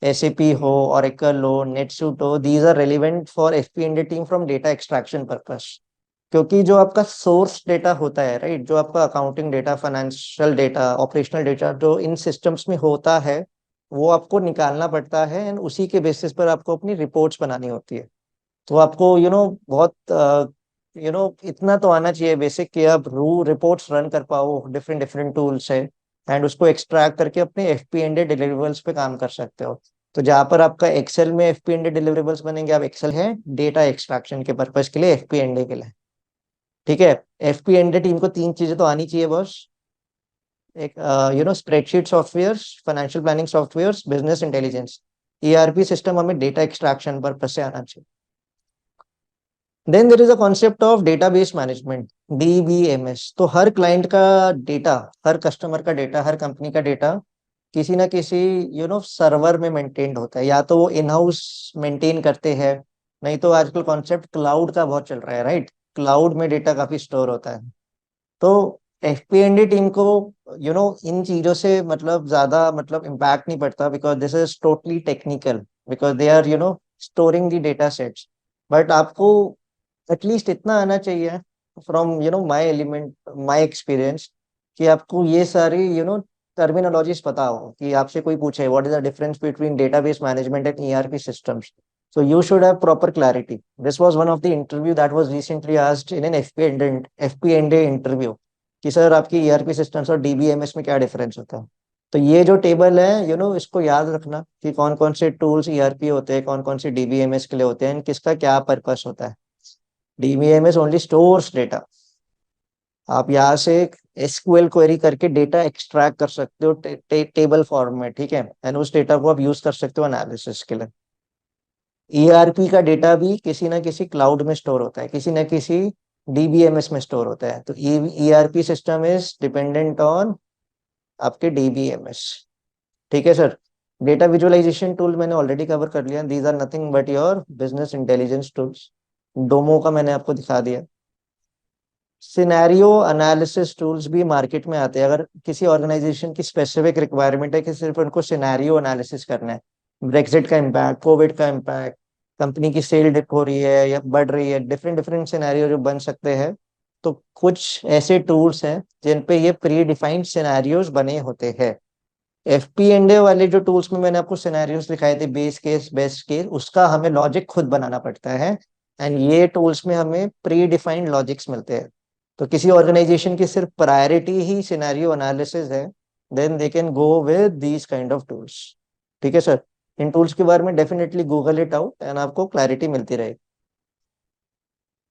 एसएपी हो, ओरेकल हो, नेटसूट हो, these are relevant for FP and A team from data extraction purpose. क्योंकि जो आपका सोर्स डेटा होता है, राइट, जो आपका accounting data, financial data, operational data जो इन सिस्टम्स में होता है, वो आपको निकालना पड़ता है, एंड उसी के बेसिस पर आपको अपनी रिपोर्ट्स बनानी होती है। तो आपको बहुत इतना तो आना चाहिए बेसिक कि आप रू रिपोर्ट्स रन कर पाओ डिफरेंट डिफरेंट टूल से, एंड उसको एक्सट्रैक्ट करके अपने एफपी एंड ए डिलीवरेबल्स पे काम कर सकते हो। तो जहां पर आपका एक्सेल में एफपी एंड ए डिलीवरेबल्स बनेंगे, आप एक्सेल है डेटा एक्सट्रैक्शन के पर्पज के लिए, एफपी एंड ए के लिए। ठीक है। एफपी एंड ए टीम को 3 चीजें तो आनी चाहिए बॉस। एक spreadsheet software, financial planning software, business intelligence. ERP system हमें डेटा एक्सट्रैक्शन पर्पज से आना चाहिए। Then there is a concept of database management, DBMS. तो हर क्लाइंट का डेटा, हर कस्टमर का डेटा, हर कंपनी का डेटा किसी ना किसी सर्वर में मेंटेन्ड होता है, या तो वो इन हाउस मेंटेन करते हैं, नहीं तो आजकल कॉन्सेप्ट क्लाउड का बहुत चल रहा है, राइट। क्लाउड में डेटा काफी स्टोर होता है। तो एफपी एंड टीम को इन चीजों से मतलब ज्यादा मतलब इम्पैक्ट नहीं पड़ता, because this is totally technical, because they are storing the data sets. But आपको एटलीस्ट इतना आना चाहिए from my element, my experience, कि आपको ये सारी टर्मिनोलॉजीज पता हो। कि आपसे कोई पूछे what is the difference between database management and ERP systems, so you should have proper clarity. This was one of the interview that was recently asked in an FP&A interview, कि sir आपकी ERP systems और DBMS में क्या difference होता है। तो ये जो टेबल है इसको याद रखना कि कौन कौन से टूल्स ईआरपी होते हैं, कौन कौन से डीबीएमएस के लिए होते हैं, किसका क्या पर्पस होता है। DBMS only stores data. आप यहाँ से एसक्यूएल क्वेरी करके डेटा एक्सट्रैक्ट कर सकते हो टेबल फॉर्म में, ठीक है, एंड उस डेटा को आप यूज कर सकते हो एनालिसिस के लिए। ईआरपी का डेटा भी किसी ना किसी क्लाउड में स्टोर होता है, किसी ना किसी डीबीएमएस में स्टोर होता है। तो ERP system is dependent on आपके डीबीएमएस, ठीक है सर। डेटा विजुअलाइजेशन टूल मैंने ऑलरेडी कवर कर लिया, these are nothing but your business intelligence tools. Domo का मैंने आपको दिखा दिया। सिनेरियो एनालिसिस टूल्स भी मार्केट में आते हैं। अगर किसी ऑर्गेनाइजेशन की स्पेसिफिक रिक्वायरमेंट है कि सिर्फ उनको सिनेरियो एनालिसिस करना है, ब्रेक्सिट का इम्पैक्ट, कोविड का इम्पैक्ट, कंपनी की सेल डिप हो रही है या बढ़ रही है, डिफरेंट डिफरेंट सिनेरियो जो बन सकते हैं, तो कुछ ऐसे टूल्स हैं जिन पे ये प्री डिफाइंड सिनेरियोज बने होते हैं। एफपीएनडे वाले जो टूल्स में मैंने आपको सिनेरियोज दिखाए थे, बेस केस बेस्ट केस, उसका हमें लॉजिक खुद बनाना पड़ता है। एंड ये टूल्स में हमें प्री डिफाइंड लॉजिक्स मिलते हैं। तो किसी ऑर्गेनाइजेशन की सिर्फ प्रायोरिटी ही सिनेरियो एनालिसिस है, then they can go with these kind of tools, ठीक है सर। इन टूल्स के बारे में definitely Google it out and आपको क्लैरिटी मिलती रहेगी।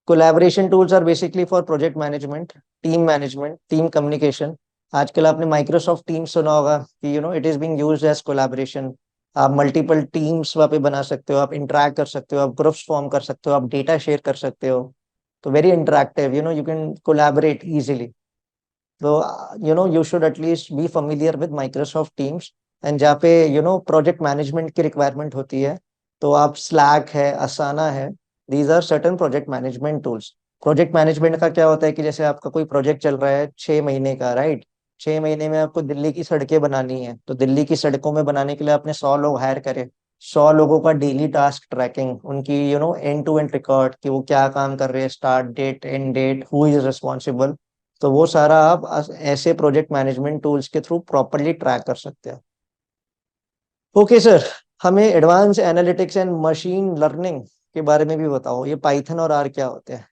Collaboration tools are basically for project management, team communication. आजकल आपने माइक्रोसॉफ्ट टीम्स सुना होगा कि it is being used as collaboration. आप मल्टीपल टीम्स वहाँ पे बना सकते हो, आप इंटरेक्ट कर सकते हो, आप ग्रुप्स फॉर्म कर सकते हो, आप डेटा शेयर कर सकते हो। तो very interactive, you can collaborate easily. तो you should at least be familiar with Microsoft Teams. And जहाँ पे प्रोजेक्ट मैनेजमेंट की रिक्वायरमेंट होती है, तो आप स्लैक है, असाना है, these are certain project management tools. Project management का क्या होता है कि जैसे आपका कोई प्रोजेक्ट चल रहा है 6 महीने का, राइट। 6 महीने में आपको दिल्ली की सड़कें बनानी है, तो दिल्ली की सड़कों में बनाने के लिए आपने 100 लोग हायर करे। 100 लोगों का डेली टास्क ट्रैकिंग, उनकी एंड टू एंड रिकॉर्ड कि वो क्या काम कर रहे हैं, start date, end date, who is responsible. तो वो सारा आप ऐसे प्रोजेक्ट मैनेजमेंट टूल्स के थ्रू प्रॉपरली ट्रैक कर सकते हैं। ओके सर, हमें advance analytics and machine learning के बारे में भी बताओ, ये पाइथन और आर क्या होते हैं।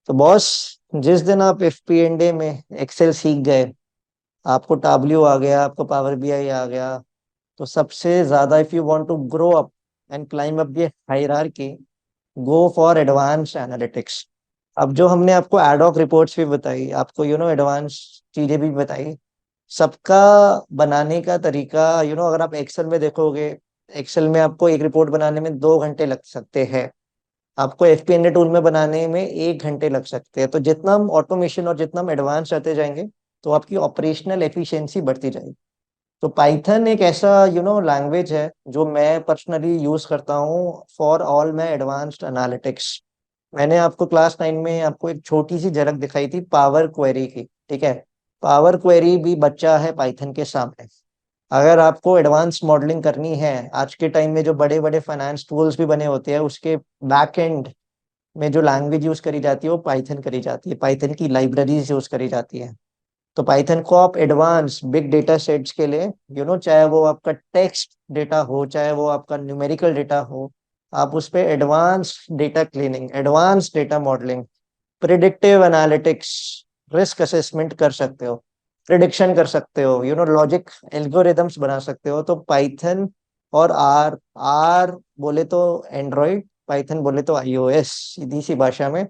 तो बॉस, जिस दिन आप एफपीएनडे में एक्सेल सीख गए, आपको टाब्ल्यू आ गया, आपको पावर बीआई आ गया, तो सबसे ज्यादा if you want to grow up and climb up the hierarchy, go for advance analytics. अब जो हमने आपको एडॉक रिपोर्ट्स भी बताई, आपको एडवांस चीजें भी बताई, सबका बनाने का तरीका, अगर आप एक्सेल में देखोगे, एक्सेल में आपको एक रिपोर्ट बनाने में 2 घंटे लग सकते हैं, आपको एफपीएनए टूल में बनाने में 1 घंटे लग सकते हैं। तो जितना हम ऑटोमेशन और जितना हम एडवांस रहते जाएंगे, तो आपकी ऑपरेशनल एफिशिएंसी बढ़ती जाएगी। तो पाइथन एक ऐसा लैंग्वेज है जो मैं पर्सनली यूज करता हूँ for all my advanced analytics. मैंने आपको क्लास 9 में आपको एक छोटी सी झलक दिखाई थी पावर क्वेरी की, ठीक है। पावर क्वेरी भी बच्चा है पाइथन के सामने। अगर आपको एडवांस मॉडलिंग करनी है, आज के टाइम में जो बड़े बड़े फाइनेंस टूल्स भी बने होते हैं, उसके बैक एंड में जो लैंग्वेज यूज करी जाती है वो पाइथन करी जाती है, पाइथन की लाइब्रेरीज यूज करी जाती है। तो पाइथन को आप एडवांस बिग डेटा सेट्स के लिए, चाहे वो आपका टेक्स्ट डेटा हो, चाहे वो आपका न्यूमेरिकल डेटा हो, आप उस पे advance data cleaning, advance data modelling, predictive analytics, risk assessment कर सकते हो, प्रिडिक्शन कर सकते हो, लॉजिक एल्गोरिदम्स बना सकते हो। तो पाइथन और आर, आर बोले तो एंड्रॉइड, पाइथन बोले तो आईओएस, सीधी सी भाषा में।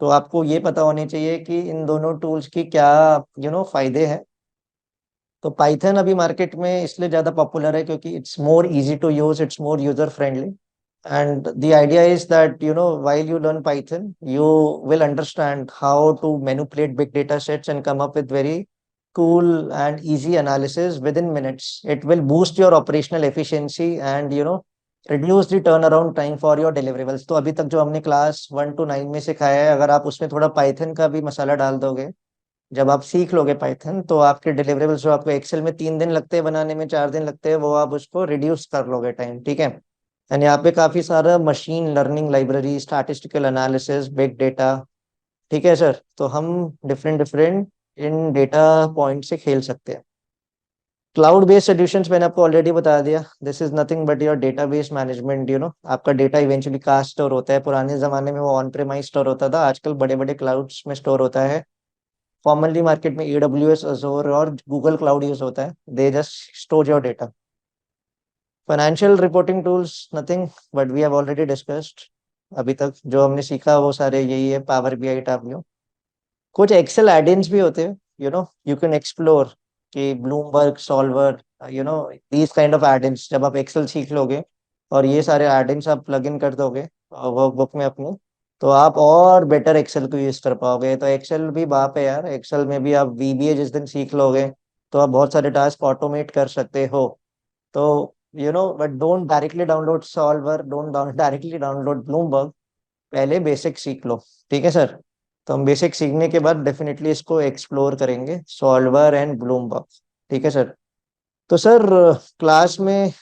तो आपको ये पता होनी चाहिए कि इन दोनों टूल्स की क्या फायदे हैं। तो पाइथन अभी मार्केट में इसलिए ज्यादा पॉपुलर है क्योंकि it's more easy to use, it's more user friendly. And the idea is that, while you learn Python, you will understand how to manipulate big data sets and come up with very cool and easy analysis within minutes. It will boost your operational efficiency and, reduce the turnaround time for your deliverables. तो अभी तक जो हमने class 1 to 9 में सिखाया है, अगर आप उसमें थोड़ा पाइथन का भी मसाला डाल दोगे, जब आप सीख लोगे पाइथन, तो आपके डिलीवरेबल्स जो आपको एक्सेल में 3 दिन लगते हैं बनाने में, 4 दिन लगते हैं, वो आप उसको रिड्यूस कर लोगे टाइम, ठीक है। एंड यहाँ पे काफी सारा machine learning library, statistical analysis, big data, ठीक है सर। तो हम different different in data point से खेल सकते हैं। क्लाउड बेस्ड सोल्यूशंस मैंने आपको ऑलरेडी बता दिया, this is nothing but your database management. आपका डेटा इवेंचुअली कहाँ स्टोर होता है, पुराने जमाने में वो ऑन प्रेमाइज स्टोर होता था, आजकल बड़े बड़े क्लाउड्स में स्टोर होता है। कॉमनली मार्केट में AWS, Azure और गूगल क्लाउड यूज होता है. They just store your data. Financial reporting tools nothing but we have already discussed. अभी तक जो हमने सीखा वो सारे यही है, पावर BI, टैबलो. कुछ एक्सेल एडिन्स भी होते हैं, यू कैन एक्सप्लोर कि Bloomberg solver, you know these kind of add-ins. जब आप एक्सेल सीख लोगे और ये सारे एडिन्स आप प्लग इन कर दोगे वर्कबुक में अपने, तो आप और बेटर एक्सेल को यूज कर पाओगे. तो एक्सेल भी बाप है यार. एक्सेल में भी आप VBA जिस दिन सीख लोगे तो आप बहुत सारे टास्क ऑटोमेट कर सकते हो. तो but don't directly download solver, don't directly download Bloomberg. पहले बेसिक सीख लो. ठीक है सर. तो हम बेसिक सीखने के बाद डेफिनेटली इसको एक्सप्लोर करेंगे, सॉल्वर एंड ब्लूमबर्ग. ठीक है सर. तो सर क्लास में